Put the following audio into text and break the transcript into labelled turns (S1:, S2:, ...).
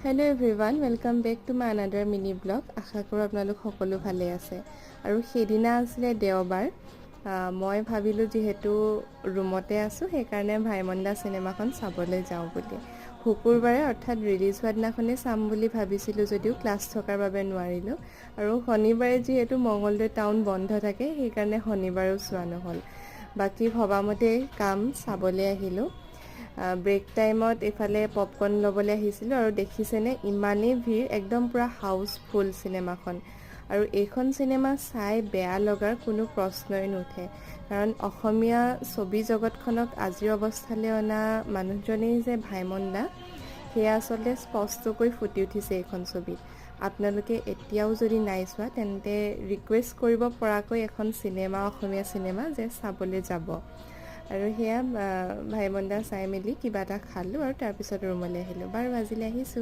S1: Hello' everyone, welcome back to my another mini blog. আশা কৰোঁ আপোনালোক সকলো ভালে আছে। আৰু সেইদিনা আছিলে দেওবাৰ। মই ভাবিলোঁ যিহেতু ৰুমতে আছোঁ, সেইকাৰণে ইমন-দ চিনেমাখন চাবলৈ যাওঁ বুলি। শুকুৰবাৰে অৰ্থাৎ ৰিলিজ হোৱা দিনাখনেই চাম বুলি ভাবিছিলোঁ যদিও ক্লাছ থকাৰ বাবে নোৱাৰিলোঁ। আৰু শনিবাৰে যিহেতু মঙলদৈ টাউন বন্ধ থাকে, সেইকাৰণে শনিবাৰেও চোৱা নহ'ল। বাকী ভবামতেই কাম চাবলৈ আহিলোঁ। ব্ৰেক টাইমত এইফালে পপকৰ্ণ ল'বলৈ আহিছিলোঁ আৰু দেখিছেনে ইমানেই ভিৰ, একদম পূৰা হাউচফুল চিনেমাখন। আৰু এইখন চিনেমা চাই বেয়া লগাৰ কোনো প্ৰশ্নই নুঠে, কাৰণ অসমীয়া ছবি জগতখনক আজিৰ অৱস্থালৈ অনা মানুহজনেই যে ইমন-দ, সেয়া আচলতে স্পষ্টকৈ ফুটি উঠিছে এইখন ছবিত। আপোনালোকে এতিয়াও যদি নাই চোৱা তেন্তে ৰিকুৱেষ্ট কৰিব পৰাকৈ এখন চিনেমা, অসমীয়া চিনেমা যে চাবলৈ যাব। আৰু সেয়া ইমন-দ চাই মেলি কিবা এটা খালোঁ আৰু তাৰপিছত ৰুমলৈ আহিলোঁ। বাৰু আজিলৈ আহিছোঁ।